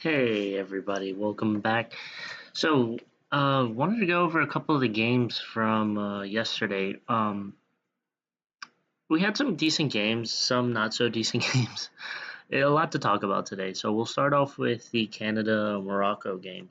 Hey everybody, welcome back. Wanted to go over a couple of the games from yesterday. We had some decent games, some not so decent games. A lot to talk about today. So we'll start off with the Canada Morocco game.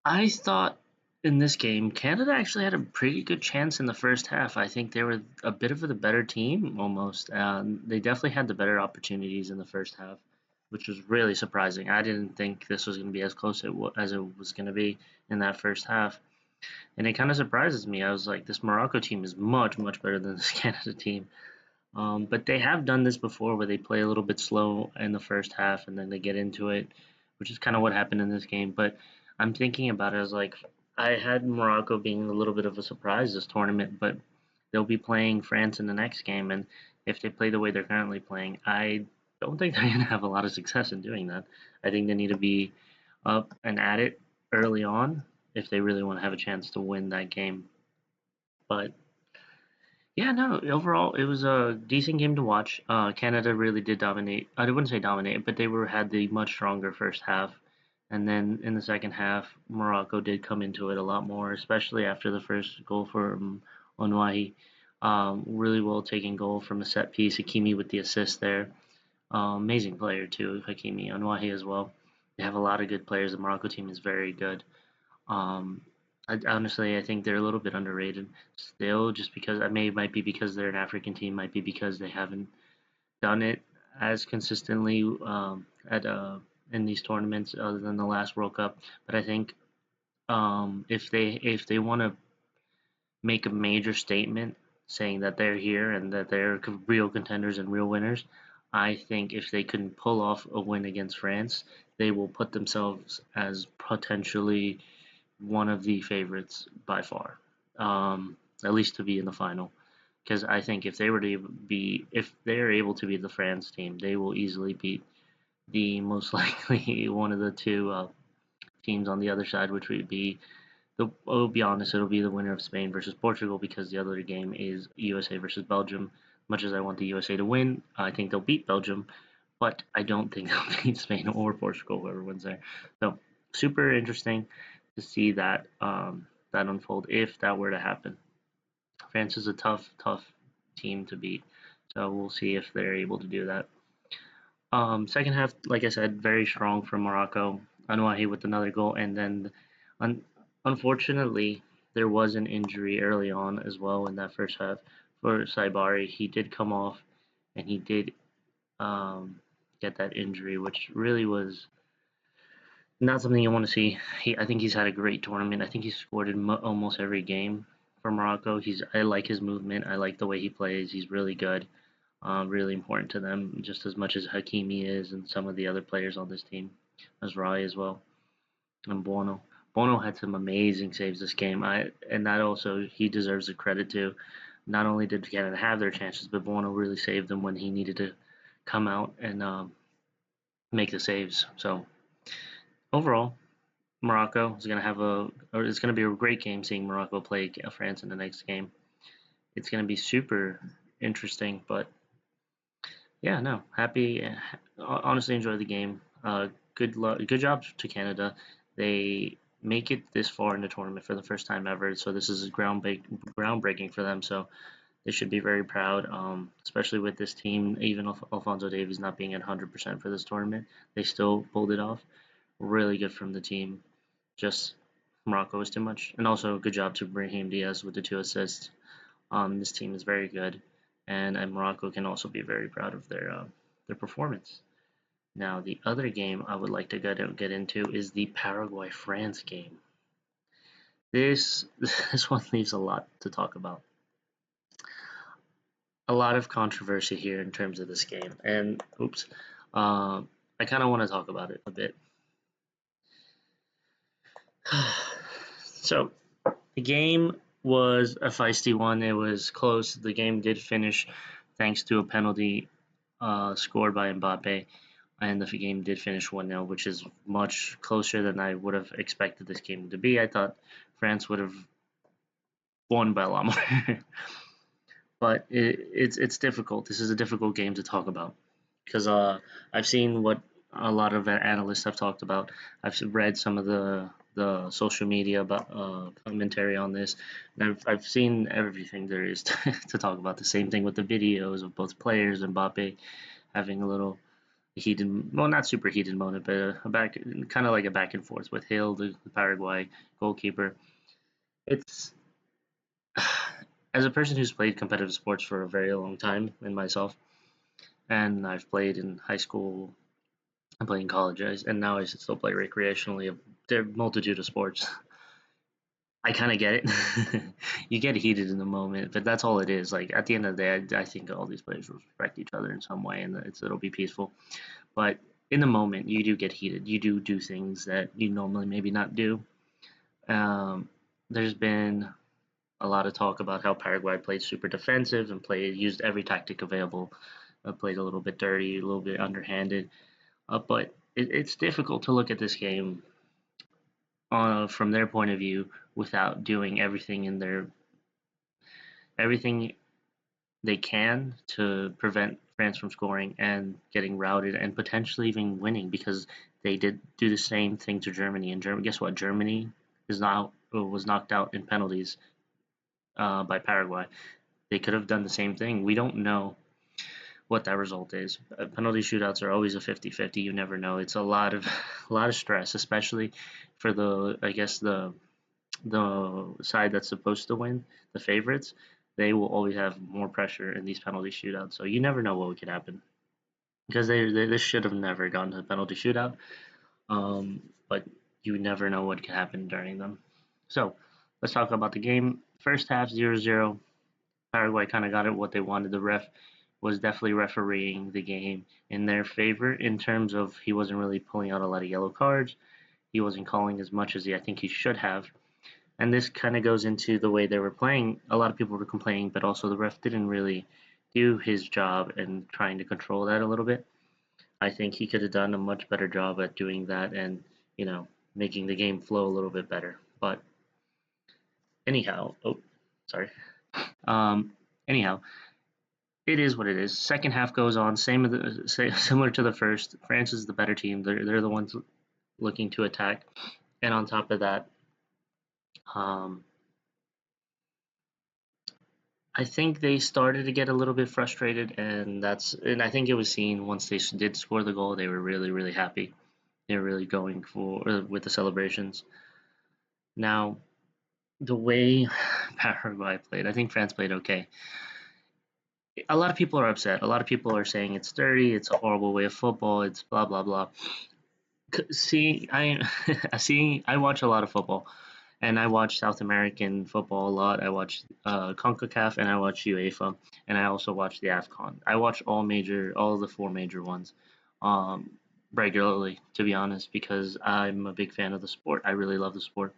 I thought in this game, Canada actually had a pretty good chance in the first half. I think they were a bit of the better team almost. They definitely had the better opportunities in the first half, which was really surprising. I didn't think this was going to be as close as it was going to be in that first half. And it kind of surprises me. I was like, this Morocco team is much, much better than this Canada team. But they have done this before where they play a little bit slow in the first half and then they get into it, which is kind of what happened in this game. But I'm thinking about it as like I had Morocco being a little bit of a surprise this tournament, but they'll be playing France in the next game. And if they play the way they're currently playing, I don't think they're going to have a lot of success in doing that. I think they need to be up and at it early on if they really want to have a chance to win that game. But yeah, no, overall it was a decent game to watch. Canada really did dominate. I wouldn't say dominate, but they had the much stronger first half. And then in the second half, Morocco did come into it a lot more, especially after the first goal for Onwahi. Really well taken goal from a set piece. Hakimi with the assist there. Amazing player too, Hakimi. Onwahi as well. They have a lot of good players. The Morocco team is very good. Um, I think they're a little bit underrated still, just because might be because they're an African team, might be because they haven't done it as consistently at in these tournaments other than the last World Cup. But I think if they want to make a major statement saying that they're here and that they're real contenders and real winners, I think if they can pull off a win against France, they will put themselves as potentially one of the favorites by far, at least to be in the final. Because I think if they're able to beat the France team, they will easily beat the most likely one of the two teams on the other side, which would be I'll be honest, it'll be the winner of Spain versus Portugal because the other game is USA versus Belgium. Much as I want the USA to win, I think they'll beat Belgium, but I don't think they'll beat Spain or Portugal, whoever wins there. So super interesting to see that unfold if that were to happen. France is a tough, tough team to beat, so we'll see if they're able to do that. Second half, like I said, very strong for Morocco. Anouahi with another goal, and then un- unfortunately there was an injury early on as well in that first half for Saibari. He did come off, and he did um, get that injury, which really was not something you want to see. I think he's had a great tournament. I think he's scored in almost every game for Morocco. I like his movement. I like the way he plays. He's really good. Really important to them, just as much as Hakimi is, and some of the other players on this team, Azrai as well, and Bono. Bono had some amazing saves this game. And that also he deserves the credit too. Not only did Canada have their chances, but Bono really saved them when he needed to come out and make the saves. So overall, Morocco is going to it's going to be a great game seeing Morocco play France in the next game. It's going to be super interesting, but yeah, no, happy. Honestly, enjoy the game. Good job to Canada. They make it this far in the tournament for the first time ever, so this is groundbreaking for them. So they should be very proud, especially with this team. Even Alfonso Davies not being at 100% for this tournament, they still pulled it off. Really good from the team. Just Morocco was too much, and also good job to Brahim Diaz with the 2 assists. This team is very good, and Morocco can also be very proud of their performance. Now, the other game I would like to get into is the Paraguay France game. This this one leaves a lot to talk about. A lot of controversy here in terms of this game, and oops, I kind of want to talk about it a bit. So the game was a feisty one. It was close. The game did finish thanks to a penalty scored by Mbappe, and the game did finish 1-0, which is much closer than I would have expected this game to be. I thought France would have won by a lot more, but it's difficult. This is a difficult game to talk about because I've seen what a lot of analysts have talked about. I've read some of the social media about commentary on this, and I've seen everything there is to talk about. The same thing with the videos of both players and Mbappe having a little heated, well, not super heated moment, but a back, kind of like a back and forth with Hill, the Paraguay goalkeeper. It's as a person who's played competitive sports for a very long time, in myself, and I've played in high school, I play in college, and now I still play recreationally. There are a multitude of sports. I kind of get it. You get heated in the moment, but that's all it is. Like at the end of the day, I think all these players will respect each other in some way, and it'll be peaceful. But in the moment, you do get heated. You do things that you normally maybe not do. Um, there's been a lot of talk about how Paraguay played super defensive and used every tactic available. Played a little bit dirty, a little bit underhanded. But it's difficult to look at this game from their point of view without doing everything they can to prevent France from scoring and getting routed and potentially even winning, because they did do the same thing to Germany. And Germany, guess what? Germany was knocked out in penalties by Paraguay. They could have done the same thing. We don't know what that result is. Penalty shootouts are always a 50-50. You never know. It's a lot of a lot of stress, especially for the side that's supposed to win, the favorites. They will always have more pressure in these penalty shootouts. So you never know what could happen, because this should have never gone to a penalty shootout. But you never know what could happen during them. So let's talk about the game. First half 0-0. Paraguay kind of got it what they wanted. The ref was definitely refereeing the game in their favor, in terms of he wasn't really pulling out a lot of yellow cards. He wasn't calling as much as I think he should have. And this kind of goes into the way they were playing. A lot of people were complaining, but also the ref didn't really do his job in trying to control that a little bit. I think he could have done a much better job at doing that, and making the game flow a little bit better. But anyhow, oh, sorry. Um, anyhow, it is what it is. Second half goes on, similar to the first. France is the better team. They're the ones looking to attack, and on top of that, um, I think they started to get a little bit frustrated, and I think it was seen once they did score the goal. They were really happy. They were really going for with the celebrations. Now, the way Paraguay played, I think France played okay. A lot of people are upset. A lot of people are saying it's dirty. It's a horrible way of football. It's blah blah blah. See, I watch a lot of football, and I watch South American football a lot. I watch CONCACAF, and I watch UEFA, and I also watch the AFCON. I watch all of the four major ones, um, regularly, to be honest, because I'm a big fan of the sport. I really love the sport,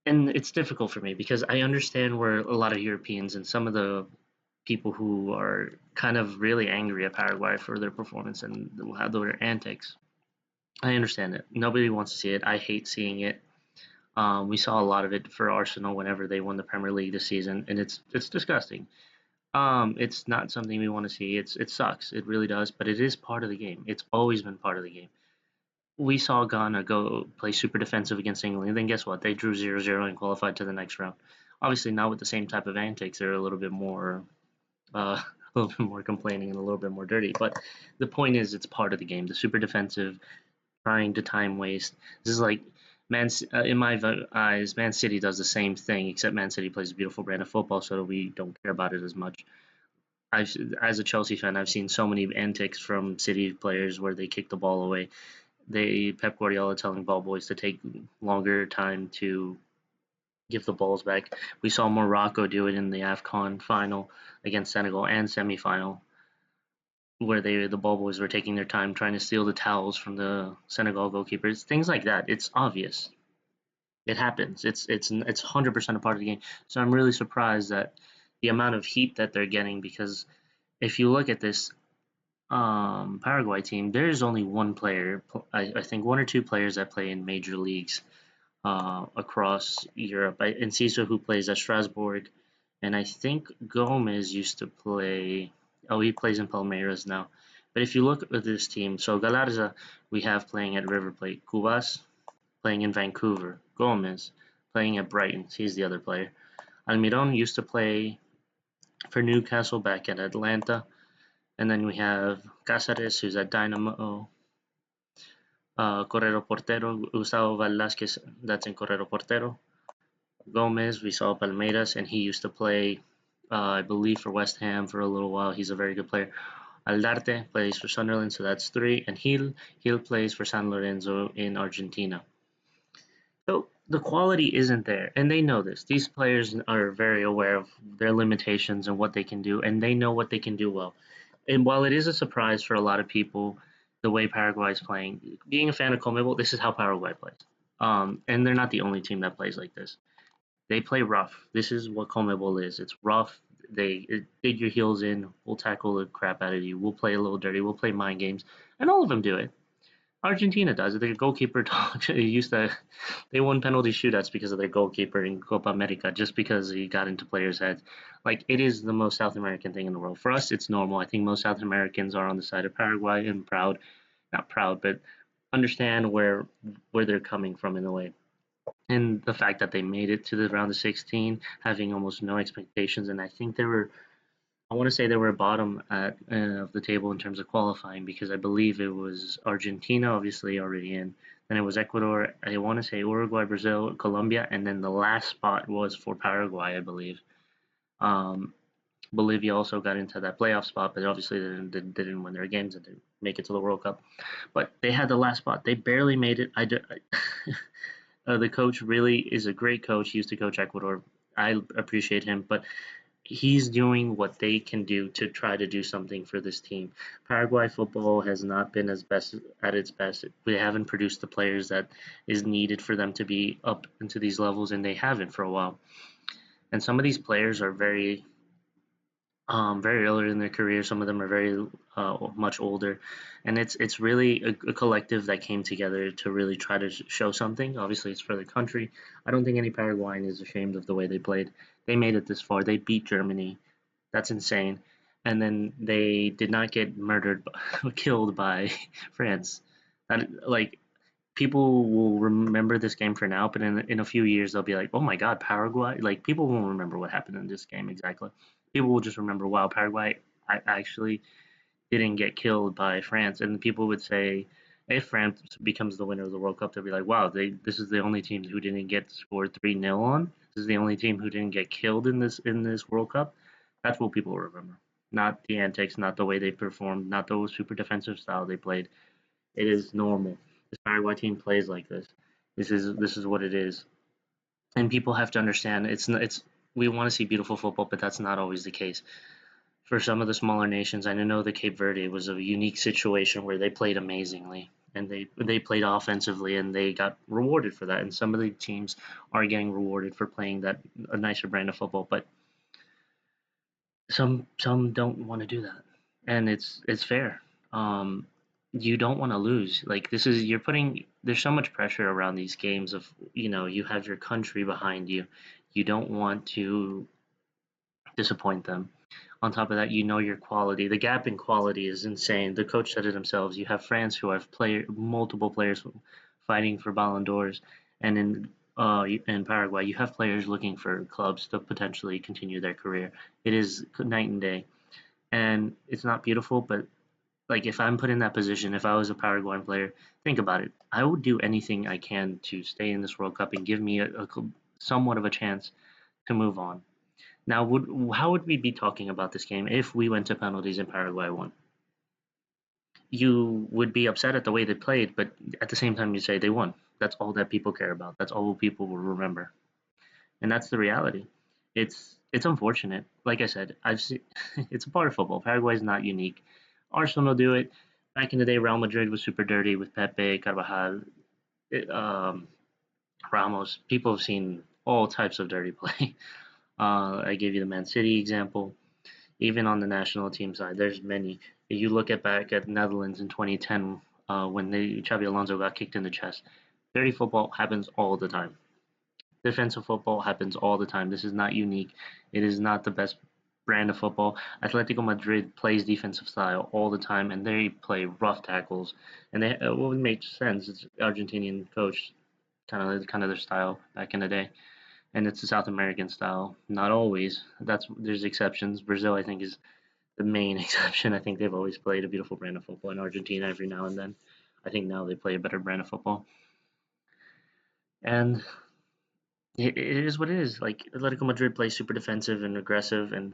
and it's difficult for me because I understand where a lot of Europeans and some of the people who are kind of really angry at Paraguay for their performance and how their antics. I understand it. Nobody wants to see it. I hate seeing it. We saw a lot of it for Arsenal whenever they won the Premier League this season, and it's disgusting. It's not something we want to see. It sucks. It really does. But it is part of the game. It's always been part of the game. We saw Ghana go play super defensive against England, and then guess what? They drew 0-0 and qualified to the next round. Obviously, not with the same type of antics. They're a little bit more, a little bit more complaining and a little bit more dirty. But the point is, it's part of the game. The super defensive, trying to time waste. This is like in my eyes, Man City does the same thing, except Man City plays a beautiful brand of football, so we don't care about it as much. As a Chelsea fan, I've seen so many antics from City players where they kick the ball away. Pep Guardiola telling ball boys to take longer time to give the balls back. We saw Morocco do it in the AFCON final against Senegal and semifinal, where the ball boys were taking their time trying to steal the towels from the Senegal goalkeepers. Things like that. It's obvious. It happens. It's 100% a part of the game. So I'm really surprised that the amount of heat that they're getting, because if you look at this Paraguay team, there's only one player. I think one or two players that play in major leagues across Europe. Enciso, who plays at Strasbourg, and I think Gomez used to play. Oh, he plays in Palmeiras now. But if you look at this team, so Galarza we have playing at River Plate, Cubas playing in Vancouver, Gomez playing at Brighton. He's the other player. Almiron used to play for Newcastle back at Atlanta. And then we have Cáceres, who's at Dynamo. Correro Portero, Gustavo Velasquez, that's in Correro Portero. Gomez, we saw Palmeiras, and he used to play, I believe, for West Ham for a little while. He's a very good player. Aldarte plays for Sunderland, so that's three. And Gil plays for San Lorenzo in Argentina. So the quality isn't there, and they know this. These players are very aware of their limitations and what they can do, and they know what they can do well. And while it is a surprise for a lot of people, the way Paraguay is playing, being a fan of Conmebol, this is how Paraguay plays. And they're not the only team that plays like this. They play rough. This is what Conmebol is. It's rough. They dig your heels in. We'll tackle the crap out of you. We'll play a little dirty. We'll play mind games, and all of them do it. Argentina does it. Their goalkeeper used to. They won penalty shootouts because of their goalkeeper in Copa America, just because he got into players' heads. Like, it is the most South American thing in the world. For us, it's normal. I think most South Americans are on the side of Paraguay and proud, not proud, but understand where they're coming from in a way. And the fact that they made it to the round of 16, having almost no expectations, and I think they were I want to say they were bottom at of the table in terms of qualifying because I believe it was Argentina, obviously already in. Then it was Ecuador. I want to say Uruguay, Brazil, Colombia, and then the last spot was for Paraguay, I believe. Um, Bolivia also got into that playoff spot, but obviously they didn't win their games and didn't make it to the World Cup. But they had the last spot. They barely made it. The coach really is a great coach. He used to coach Ecuador. I appreciate him, but he's doing what they can do to try to do something for this team. Paraguay football has not been as best at its best. We haven't produced the players that is needed for them to be up into these levels, and they haven't for a while. And some of these players are very early in their career. Some of them are very much older, and it's really a collective that came together to really try to show something. Obviously, it's for the country. I don't think any Paraguayan is ashamed of the way they played. They made it this far. They beat Germany. That's insane. And then they did not get murdered, killed by France. That, like, people will remember this game for now, but in a few years they'll be like, "Oh my God, Paraguay!" Like, people won't remember what happened in this game exactly. People will just remember, "Wow, Paraguay actually didn't get killed by France." And people would say, if France becomes the winner of the World Cup, they'll be like, "Wow, this is the only team who didn't get scored 3-0 on. This is the only team who didn't get killed in this World Cup." That's what people will remember. Not the antics, not the way they performed, not the super defensive style they played. It is normal. This Paraguay team plays like this. This is what it is, and people have to understand it's we want to see beautiful football, but that's not always the case. For some of the smaller nations, I know the Cape Verde was a unique situation where they played amazingly and they played offensively and they got rewarded for that. And some of the teams are getting rewarded for playing that a nicer brand of football, but some don't want to do that, and it's fair. Um, you don't want to lose. Like, this is you're putting there's so much pressure around these games of you have your country behind you. You don't want to disappoint them. On top of that, your quality. The gap in quality is insane. The coach said it himself. You have France who have multiple players fighting for Ballon d'Ors, and in Paraguay, you have players looking for clubs to potentially continue their career. It is night and day, and it's not beautiful. But, like, if I'm put in that position, if I was a Paraguayan player, think about it. I would do anything I can to stay in this World Cup and give me a somewhat of a chance to move on. Now, how would we be talking about this game if we went to penalties and Paraguay won? You would be upset at the way they played, but at the same time, you say they won. That's all that people care about. That's all people will remember, and that's the reality. It's unfortunate. Like I said, I've seen, it's a part of football. Paraguay is not unique. Arsenal do it. Back in the day, Real Madrid was super dirty with Pepe, Carvajal, it, Ramos. People have seen all types of dirty play. I gave you the Man City example. Even on the national team side, there's many. You look at back at Netherlands in 2010 when Xabi Alonso got kicked in the chest. Dirty football happens all the time. Defensive football happens all the time. This is not unique. It is not the best brand of football. Atletico Madrid plays defensive style all the time, and they play rough tackles. And they what would make sense is Argentinian coach kind of their style back in the day, and it's a South American style. Not always. There's exceptions. Brazil, I think, is the main exception. I think they've always played a beautiful brand of football. In Argentina, every now and then, I think now they play a better brand of football. And it is what it is. Like Atletico Madrid plays super defensive and aggressive, and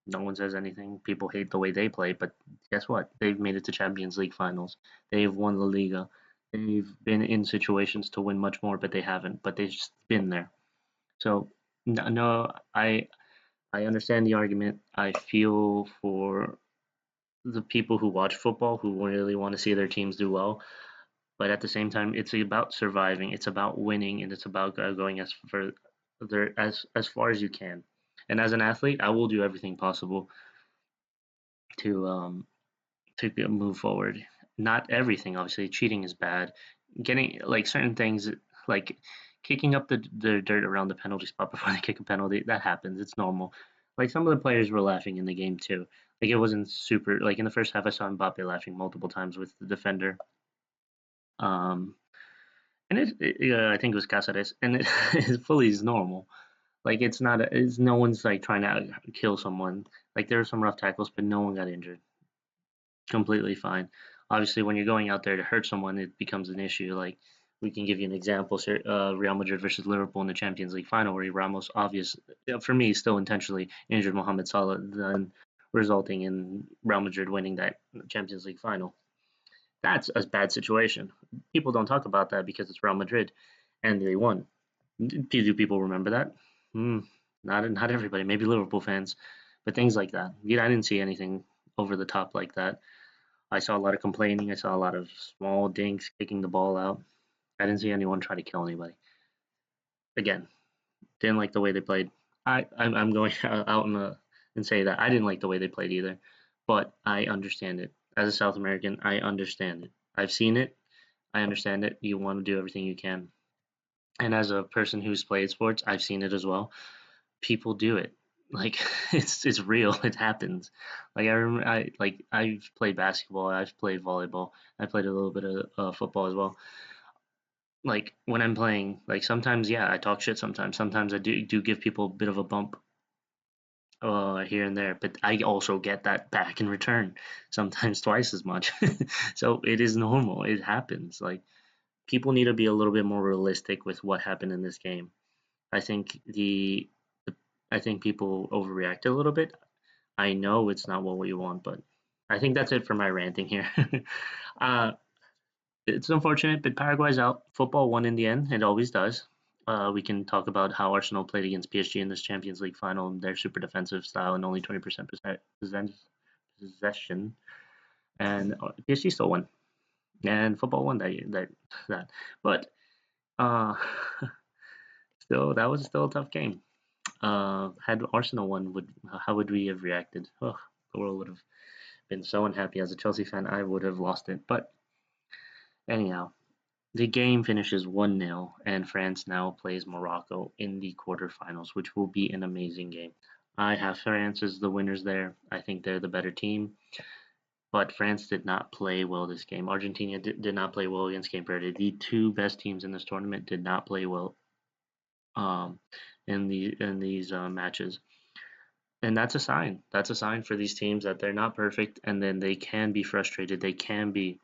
no one says anything. People hate the way they play, but guess what? They've made it to Champions League finals. They've won La Liga. They've been in situations to win much more, but they haven't. But they've just been there. So no, I understand the argument. I feel for the people who watch football who really want to see their teams do well. But at the same time, it's about surviving. It's about winning, and it's about going as far as you can. And as an athlete, I will do everything possible to move forward. Not everything, obviously. Cheating is bad. Getting like certain things, like kicking up the dirt around the penalty spot before they kick a penalty, that happens. It's normal. Like some of the players were laughing in the game too. Like it wasn't super. Like in the first half, I saw Mbappe laughing multiple times with the defender. Um, and I think it was Caceres, and it fully is normal. Like it's not. It's no one's like trying to kill someone. Like there were some rough tackles, but no one got injured. Completely fine. Obviously, when you're going out there to hurt someone, it becomes an issue. Like we can give you an example: Real Madrid versus Liverpool in the Champions League final, where Ramos, for me, still intentionally injured Mohamed Salah, then resulting in Real Madrid winning that Champions League final. That's a bad situation. People don't talk about that because it's Real Madrid, and they won. Do people remember that? Hmm, not everybody. Maybe Liverpool fans, but things like that. Yeah, I didn't see anything over the top like that. I saw a lot of complaining. I saw a lot of small dinks kicking the ball out. I didn't see anyone try to kill anybody. Again, didn't like the way they played. I'm going out and say that I didn't like the way they played either, but I understand it. As a South American, I understand it. I've seen it. I understand it. You want to do everything you can. And as a person who's played sports, I've seen it as well. People do it. Like it's real. It happens. Like I remember, I've played basketball. I've played volleyball. I played a little bit of football as well. Like when I'm playing, like sometimes yeah, I talk shit. Sometimes I do give people a bit of a bump here and there, but I also get that back in return. Sometimes twice as much. So it is normal. It happens. Like people need to be a little bit more realistic with what happened in this game. I think I think people overreact a little bit. I know it's not what we want, but I think that's it for my ranting here. uh, it's unfortunate, but Paraguay's out. Football won in the end. It always does. We can talk about how Arsenal played against PSG in this Champions League final and their super defensive style and only 20% possession. And PSG still won. And football won that. But uh, still, that was still a tough game. Had Arsenal won, how would we have reacted? Oh, the world would have been so unhappy. As a Chelsea fan, I would have lost it. But anyhow, the game finishes 1-0, and France now plays Morocco in the quarterfinals, which will be an amazing game. I have France as the winners there. I think they're the better team. But France did not play well this game. Argentina did not play well against Cape Verde. The two best teams in this tournament did not play well um, in these matches. And that's a sign. That's a sign for these teams that they're not perfect, and then they can be frustrated. They can be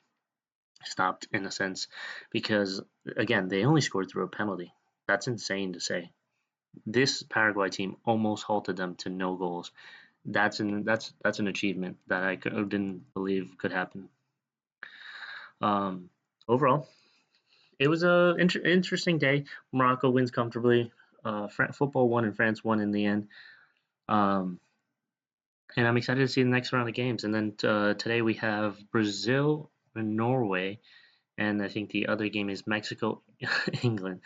stopped in a sense, because again, they only scored through a penalty. That's insane to say. This Paraguay team almost halted them to no goals. That's an achievement that didn't believe could happen. Um, Overall, it was a interesting day. Morocco wins comfortably. Football won and France won in the end. Um, and I'm excited to see the next round of games. And then today we have Brazil and Norway, and I think the other game is Mexico, England.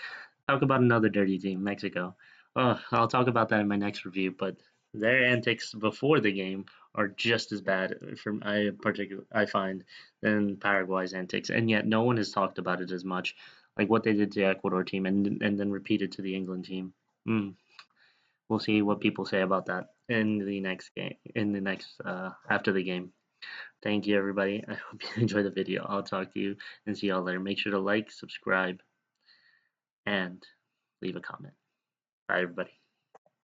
Talk about another dirty team, Mexico. I'll talk about that in my next review. But their antics before the game are just as bad I find than Paraguay's antics, and yet no one has talked about it as much, like what they did to the Ecuador team and then repeated to the England team. Mm. we'll see what people say about that in the next game, in the next after the game. Thank you, everybody. I hope you enjoyed the video. I'll talk to you and see y'all later. Make sure to like, subscribe, and leave a comment. Bye, everybody.